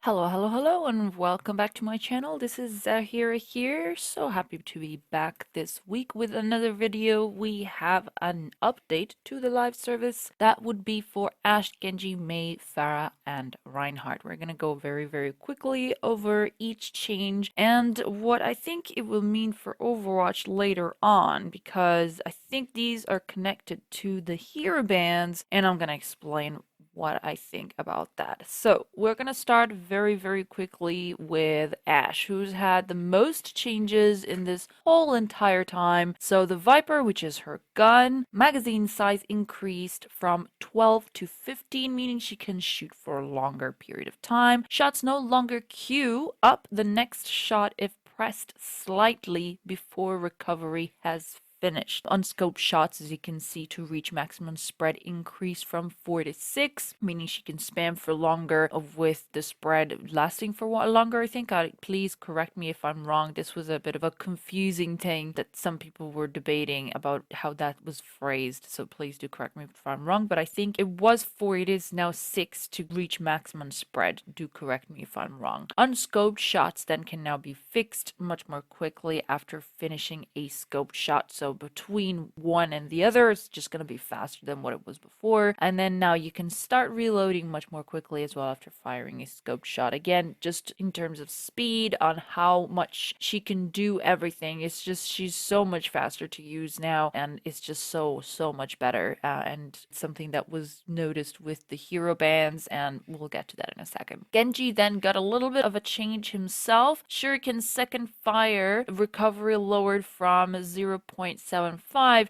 Hello, hello, hello, and welcome back to my channel. This is Zahyra here. So happy to be back this week with another video. We have an update to the live service that would be for Ash, Genji, Mei, Pharah, and Reinhardt. We're gonna go very quickly over each change and what I think it will mean for Overwatch later on, because I think these are connected to the hero bands, and I'm gonna explain what I think about that. So we're gonna start very quickly with Ash, who's had the most changes in this whole entire time. So the Viper, which is her gun, magazine size increased from 12 to 15, meaning she can shoot for a longer period of time. Shots no longer queue up the next shot if pressed slightly before recovery has finished. Unscoped shots, as you can see, to reach maximum spread increased from 4 to 6, meaning she can spam for longer with the spread lasting for longer, I think. Please correct me if I'm wrong. This was a bit of a confusing thing that some people were debating about how that was phrased, so please do correct me if I'm wrong, but I think it was 4, it is now 6 to reach maximum spread. Do correct me if I'm wrong. Unscoped shots then can now be fixed much more quickly after finishing a scoped shot, so between one and the other, it's just going to be faster than what it was before. And then now you can start reloading much more quickly as well after firing a scoped shot. Again, just in terms of speed on how much she can do everything, it's just she's so much faster to use now, and it's just so much better, and something that was noticed with the hero bands, and we'll get to that in a second. Genji then got a little bit of a change himself. Shuriken second fire recovery lowered from 0.75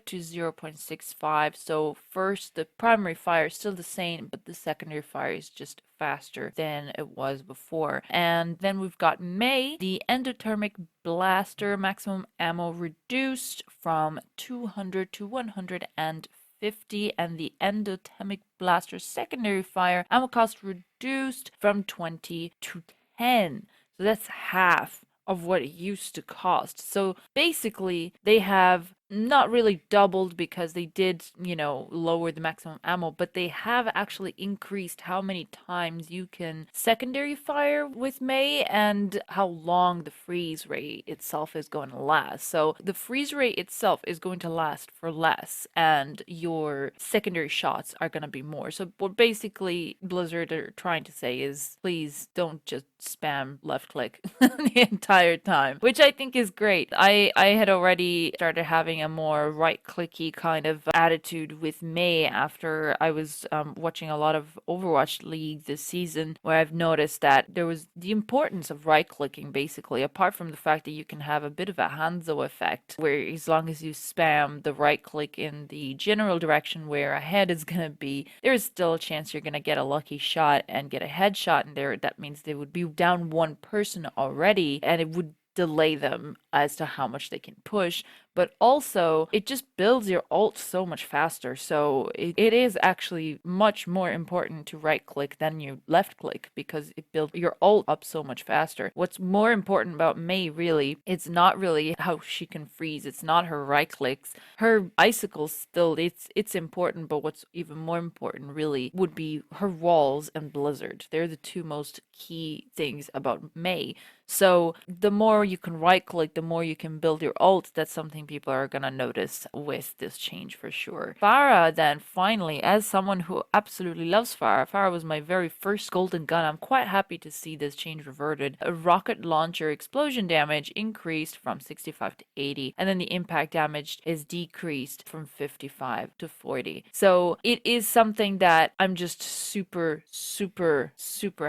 to 0.65. So first, the primary fire is still the same, but the secondary fire is just faster than it was before. And then we've got Mei, the endothermic blaster maximum ammo reduced from 200 to 150, and the endothermic blaster secondary fire ammo cost reduced from 20 to 10. So that's half of what it used to cost. So basically, they have not really doubled because they did, lower the maximum ammo, but they have actually increased how many times you can secondary fire with Mei and how long the freeze rate itself is going to last. So the freeze rate itself is going to last for less, and your secondary shots are going to be more. So what basically Blizzard are trying to say is, please don't just spam left click the entire time, which I think is great. I had already started having a more right clicky kind of attitude with Mei after I was watching a lot of Overwatch League this season, where I've noticed that there was the importance of right clicking, basically, apart from the fact that you can have a bit of a Hanzo effect, where as long as you spam the right click in the general direction where a head is going to be, there is still a chance you're going to get a lucky shot and get a headshot in there. That means they would be down one person already, and it would delay them as to how much they can push, but also it just builds your ult so much faster. So it is actually much more important to right click than you left click, because it builds your ult up so much faster. What's more important about Mei, really, it's not really how she can freeze, it's not her right clicks. Her icicles still, it's important, but what's even more important really would be her walls and Blizzard. They're the two most key things about Mei. So the more you can right click, the more you can build your ult. That's something people are gonna notice with this change for sure. Pharah then, finally, as someone who absolutely loves Pharah was my very first golden gun. I'm quite happy to see this change reverted. A rocket launcher explosion damage increased from 65 to 80, and then the impact damage is decreased from 55 to 40. So it is something that I'm just super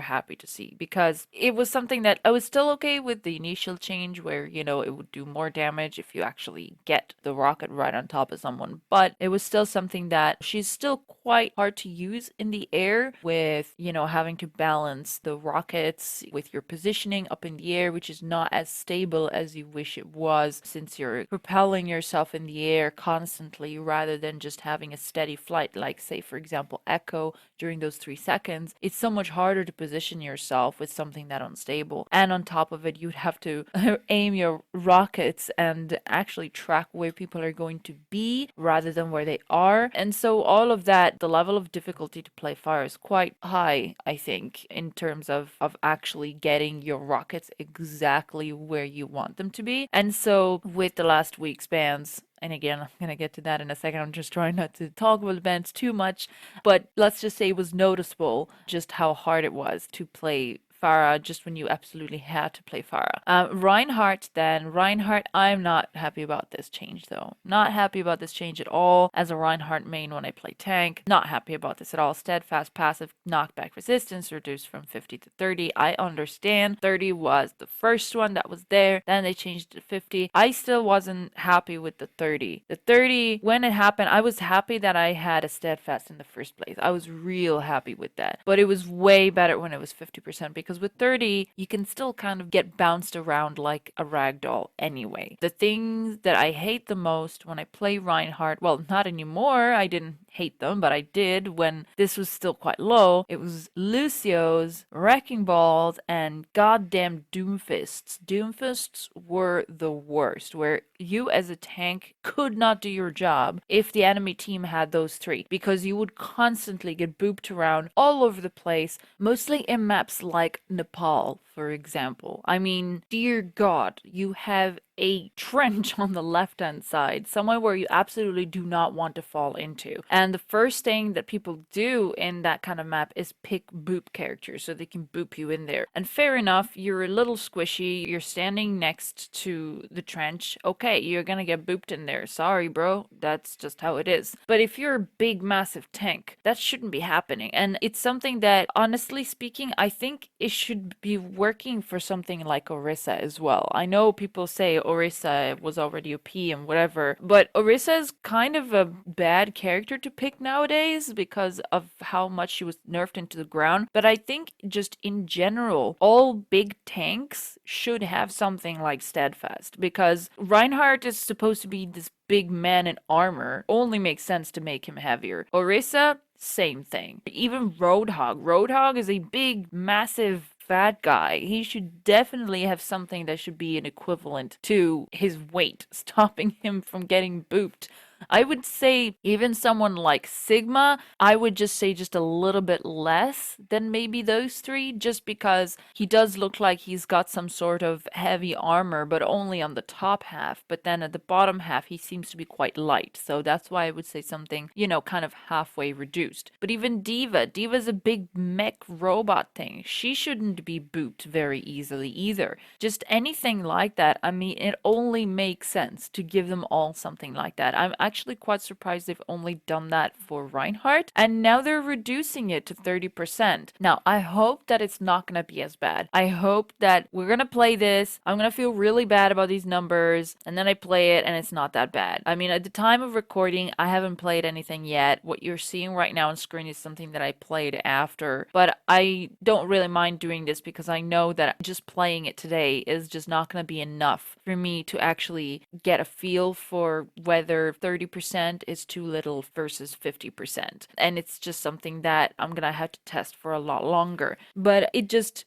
happy to see, because it was something that I was still okay with the initial change where, it would do more damage if you actually get the rocket right on top of someone, but it was still something that she's still quite hard to use in the air with, having to balance the rockets with your positioning up in the air, which is not as stable as you wish it was, since you're propelling yourself in the air constantly rather than just having a steady flight, like, say, for example, Echo during those 3 seconds. It's so much harder to position yourself with something that unstable, and on top of it, you'd have to aim your rockets and actually track where people are going to be rather than where they are. And so all of that that the level of difficulty to play fire is quite high, I think, in terms of actually getting your rockets exactly where you want them to be. And so with the last week's bans, and again, I'm going to get to that in a second. I'm just trying not to talk about the bands too much. But let's just say it was noticeable just how hard it was to play Farah just when you absolutely had to play Farah. Reinhardt then. Reinhardt, I'm not happy about this change though. Not happy about this change at all. As a Reinhardt main when I play tank, not happy about this at all. Steadfast passive knockback resistance reduced from 50 to 30. I understand 30 was the first one that was there. Then they changed it to 50. I still wasn't happy with the 30. The 30, when it happened, I was happy that I had a steadfast in the first place. I was real happy with that. But it was way better when it was 50% because with 30, you can still kind of get bounced around like a ragdoll anyway. The things that I hate the most when I play Reinhardt, well, not anymore. I didn't hate them, but I did when this was still quite low. It was Lucio's, Wrecking Balls, and goddamn Doomfists. Doomfists were the worst, where you as a tank could not do your job if the enemy team had those three, because you would constantly get booped around all over the place, mostly in maps like Nepal, for example. I mean, dear God, you have a trench on the left-hand side, somewhere where you absolutely do not want to fall into. And the first thing that people do in that kind of map is pick boop characters so they can boop you in there. And fair enough, you're a little squishy, you're standing next to the trench. Okay, you're gonna get booped in there. Sorry, bro. That's just how it is. But if you're a big, massive tank, that shouldn't be happening. And it's something that, honestly speaking, I think it should be working for something like Orisa as well. I know people say Orisa was already OP and whatever, but Orisa is kind of a bad character to pick nowadays because of how much she was nerfed into the ground. But I think just in general, all big tanks should have something like Steadfast, because Reinhardt is supposed to be this big man in armor. Only makes sense to make him heavier. Orisa, same thing. Even Roadhog. Roadhog is a big, massive fat guy. He should definitely have something that should be an equivalent to his weight, stopping him from getting booped. I would say even someone like Sigma, I would just say just a little bit less than maybe those three, just because he does look like he's got some sort of heavy armor, but only on the top half. But then at the bottom half, he seems to be quite light. So that's why I would say something, kind of halfway reduced. But even Diva's a big mech robot thing. She shouldn't be booped very easily either. Just anything like that. I mean, it only makes sense to give them all something like that. I'm actually quite surprised they've only done that for Reinhardt, and now they're reducing it to 30%. Now, I hope that it's not gonna be as bad. I hope that we're gonna play this, I'm gonna feel really bad about these numbers, and then I play it and it's not that bad. I mean, at the time of recording, I haven't played anything yet. What you're seeing right now on screen is something that I played after, but I don't really mind doing this because I know that just playing it today is just not gonna be enough for me to actually get a feel for whether 30% is too little versus 50%. And it's just something that I'm gonna have to test for a lot longer. But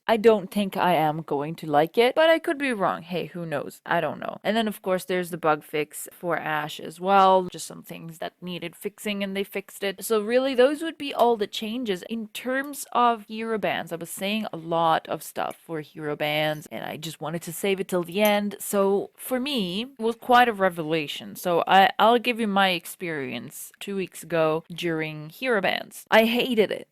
I don't think I am going to like it, but I could be wrong. Hey, who knows? I don't know. And then of course there's the bug fix for Ashe as well. Just some things that needed fixing and they fixed it. So really those would be all the changes. In terms of hero bans, I was saying a lot of stuff for hero bans and I just wanted to save it till the end. So for me, it was quite a revelation. So I'll give you my experience 2 weeks ago during hero bans. I hated it.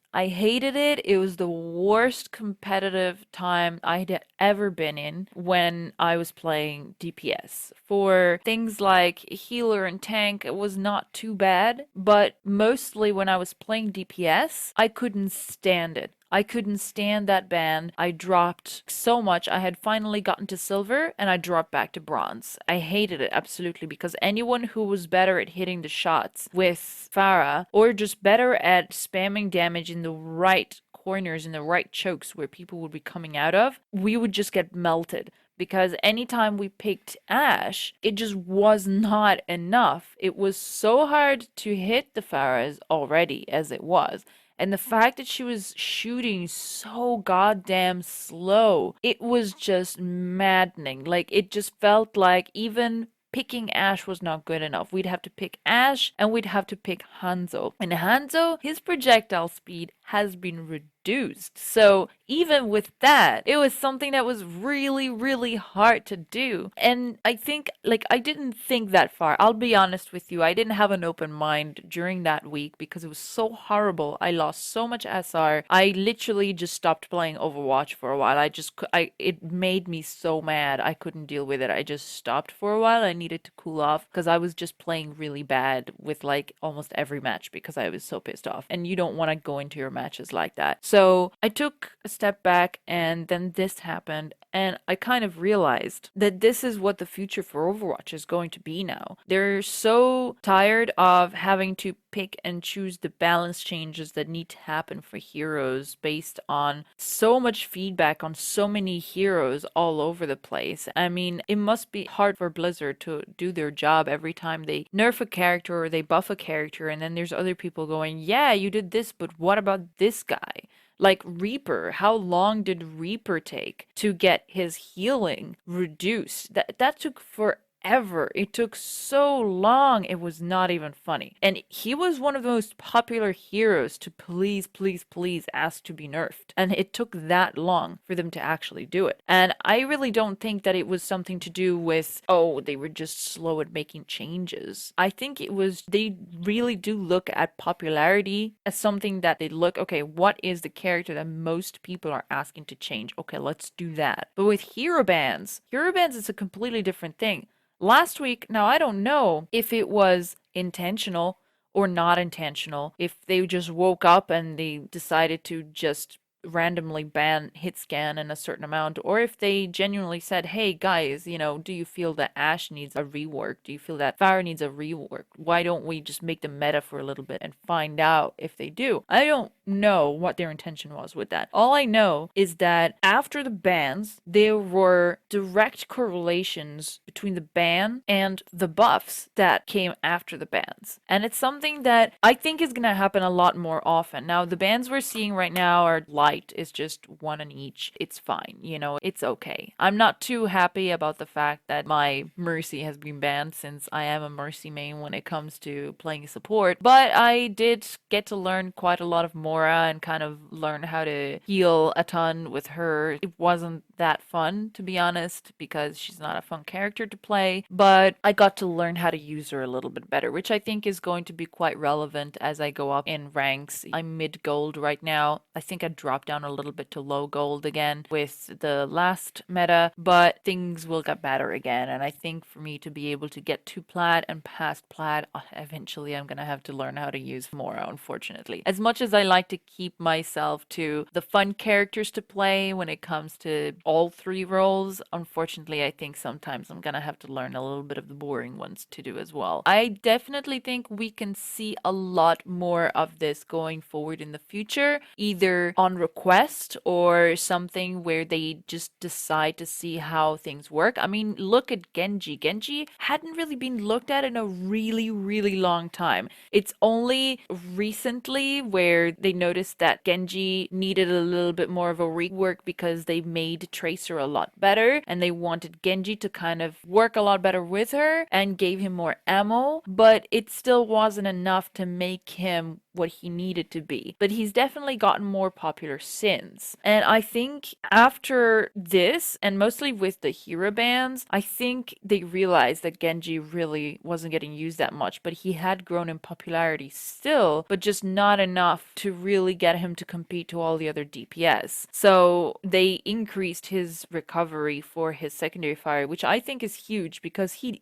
It was the worst competitive time I'd ever been in when I was playing DPS. For things like healer and tank, it was not too bad, but mostly when I was playing DPS, I couldn't stand it. I couldn't stand that ban. I dropped so much. I had finally gotten to silver and I dropped back to bronze. I hated it absolutely because anyone who was better at hitting the shots with Farah or just better at spamming damage in the right corners, in the right chokes where people would be coming out of, we would just get melted. Because anytime we picked Ashe, it just was not enough. It was so hard to hit the Farahs already as it was. And the fact that she was shooting so goddamn slow, it was just maddening. Like, it just felt like even picking Ash was not good enough. We'd have to pick Ash and we'd have to pick Hanzo. And Hanzo, his projectile speed has been reduced. So even with that, it was something that was really, really hard to do. And I think, like, I didn't think that far. I'll be honest with you. I didn't have an open mind during that week because it was so horrible. I lost so much SR. I literally just stopped playing Overwatch for a while. It made me so mad. I couldn't deal with it. I just stopped for a while. I needed to cool off because I was just playing really bad with like almost every match because I was so pissed off. And you don't want to go into your matches like that. So I took a step back and then this happened. And I kind of realized that this is what the future for Overwatch is going to be now. They're so tired of having to pick and choose the balance changes that need to happen for heroes based on so much feedback on so many heroes all over the place. I mean, it must be hard for Blizzard to do their job every time they nerf a character or they buff a character, and then there's other people going, yeah, you did this, but what about this guy? Like Reaper, how long did Reaper take to get his healing reduced? That took forever. It took so long. It was not even funny. And he was one of the most popular heroes to please, please, please ask to be nerfed. And it took that long for them to actually do it. And I really don't think that it was something to do with, oh, they were just slow at making changes. I think it was, they really do look at popularity as something that they look, okay, what is the character that most people are asking to change? Okay, let's do that. But with hero bans is a completely different thing. Last week, now I don't know if it was intentional or not intentional, if they just woke up and they decided to just randomly ban Hitscan in a certain amount, or if they genuinely said, hey guys, you know, do you feel that Ash needs a rework? Do you feel that Fire needs a rework? Why don't we just make the meta for a little bit and find out if they do? I don't know what their intention was with that. All I know is that after the bans, there were direct correlations between the ban and the buffs that came after the bans. And it's something that I think is going to happen a lot more often. Now, the bans we're seeing right now are light. Is just one on each. It's fine. You know, it's okay. I'm not too happy about the fact that my Mercy has been banned since I am a Mercy main when it comes to playing support. But I did get to learn quite a lot of Mora and kind of learn how to heal a ton with her. It wasn't that fun, to be honest, because she's not a fun character to play. But I got to learn how to use her a little bit better, which I think is going to be quite relevant as I go up in ranks. I'm mid gold right now. I think I dropped down a little bit to low gold again with the last meta, but things will get better again. And I think for me to be able to get to plat and past plat, eventually I'm gonna have to learn how to use Mora, unfortunately. As much as I like to keep myself to the fun characters to play when it comes to all three roles, unfortunately I think sometimes I'm gonna have to learn a little bit of the boring ones to do as well. I definitely think we can see a lot more of this going forward in the future, either on request or something where they just decide to see how things work. I mean, look at Genji. Genji hadn't really been looked at in a really, really long time. It's only recently where they noticed that Genji needed a little bit more of a rework because they made Tracer a lot better and they wanted Genji to kind of work a lot better with her and gave him more ammo, but it still wasn't enough to make him what he needed to be. But he's definitely gotten more popular since. And I think after this, and mostly with the hero bans, I think they realized that Genji really wasn't getting used that much, but he had grown in popularity still, but just not enough to really get him to compete to all the other DPS. So they increased his recovery for his secondary fire, which I think is huge because he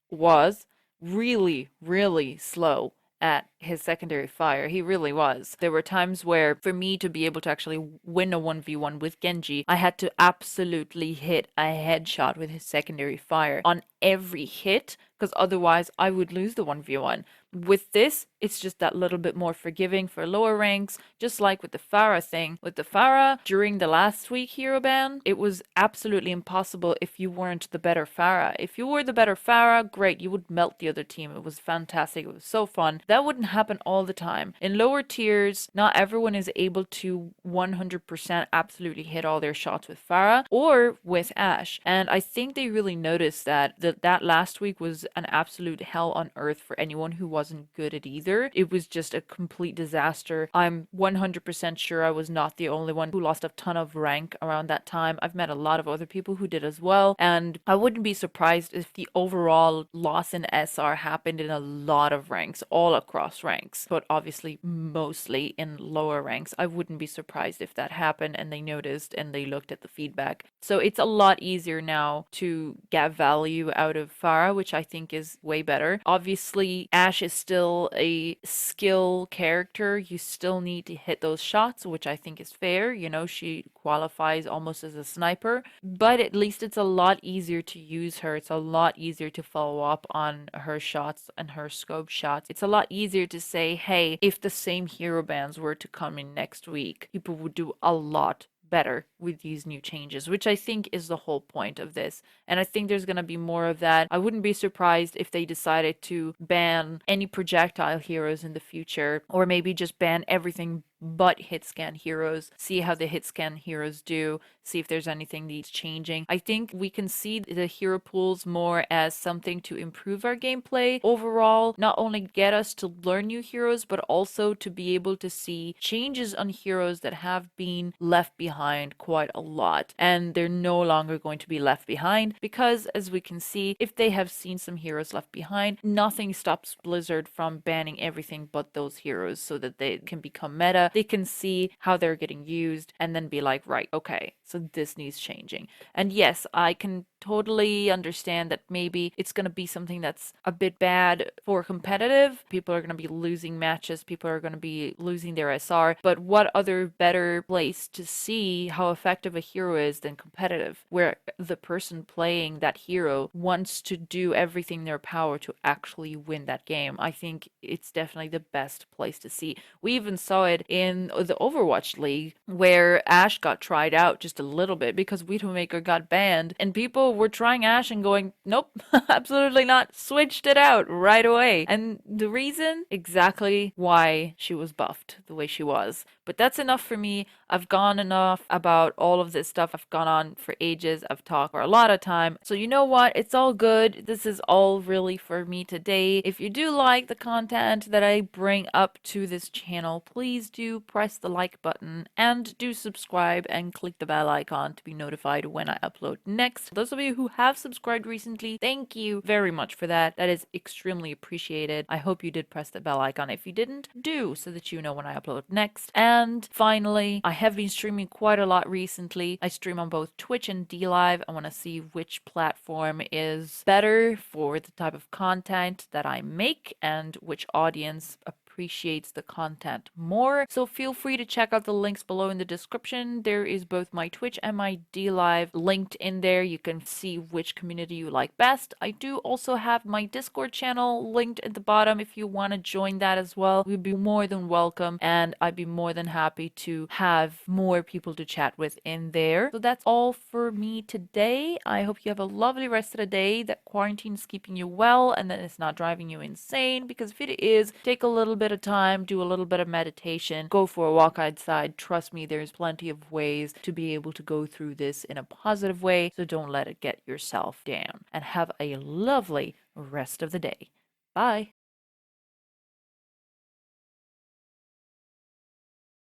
was really, really slow at his secondary fire. He really was. There were times where for me to be able to actually win a 1v1 with Genji, I had to absolutely hit a headshot with his secondary fire on every hit, because otherwise I would lose the 1v1. with this, it's just that little bit more forgiving for lower ranks, just like with the Pharah thing. With the Pharah, during the last week hero ban, it was absolutely impossible if you weren't the better Pharah. If you were the better Pharah, great, you would melt the other team. It was fantastic. It was so fun. That wouldn't happen all the time. In lower tiers, not everyone is able to 100% absolutely hit all their shots with Pharah or with Ashe. And I think they really noticed that last week was an absolute hell on earth for anyone who wasn't good at either. It was just a complete disaster. I'm 100% sure I was not the only one who lost a ton of rank around that time. I've met a lot of other people who did as well, and I wouldn't be surprised if the overall loss in SR happened in a lot of ranks, all across ranks, but obviously mostly in lower ranks. I wouldn't be surprised if that happened and they noticed and they looked at the feedback. So it's a lot easier now to get value out of Pharah, which I think is way better. Obviously, Ashe is still a skill character. You still need to hit those shots, which I think is fair. You know, she qualifies almost as a sniper, but at least it's a lot easier to use her. It's a lot easier to follow up on her shots and her scope shots. It's a lot easier to say, hey, if the same hero bans were to come in next week, people would do a lot better with these new changes, which I think is the whole point of this. And I think there's going to be more of that. I wouldn't be surprised if they decided to ban any projectile heroes in the future, or maybe just ban everything but Hitscan heroes, see how the Hitscan heroes do, see if there's anything needs changing. I think we can see the hero pools more as something to improve our gameplay overall, not only get us to learn new heroes, but also to be able to see changes on heroes that have been left behind quite a lot. And they're no longer going to be left behind because, as we can see, if they have seen some heroes left behind, nothing stops Blizzard from banning everything but those heroes so that they can become meta. They can see how they're getting used and then be like, right, okay, so this needs changing. And yes, I can totally understand that maybe it's going to be something that's a bit bad for competitive. People are going to be losing matches, people are going to be losing their SR, but what other better place to see how effective a hero is than competitive, where the person playing that hero wants to do everything in their power to actually win that game. I think it's definitely the best place to see. We even saw it in the Overwatch League where Ashe got tried out just a little bit because Widowmaker got banned, and people were trying Ashe and going, nope, absolutely not, switched it out right away. And the reason? Exactly why she was buffed the way she was. But that's enough for me. I've gone enough about all of this stuff. I've gone on for ages. I've talked for a lot of time. So you know what? It's all good. This is all really for me today. If you do like the content that I bring up to this channel, please do press the like button and do subscribe and click the bell icon to be notified when I upload next. Those of you who have subscribed recently, thank you very much for that. That is extremely appreciated. I hope you did press the bell icon. If you didn't, do, so that you know when I upload next. And finally, I have been streaming quite a lot recently. I stream on both Twitch and DLive. I want to see which platform is better for the type of content that I make and which audience appreciates the content more. So feel free to check out the links below in the description. There is both my Twitch and my DLive linked in there. You can see which community you like best. I do also have my Discord channel linked at the bottom if you want to join that as well. We'd be more than welcome, and I'd be more than happy to have more people to chat with in there. So that's all for me today. I hope you have a lovely rest of the day, that quarantine is keeping you well and that it's not driving you insane, because if it is, take a little bit of time, do a little bit of meditation, go for a walk outside. Trust me, there's plenty of ways to be able to go through this in a positive way, so don't let it get yourself down. And have a lovely rest of the day. Bye.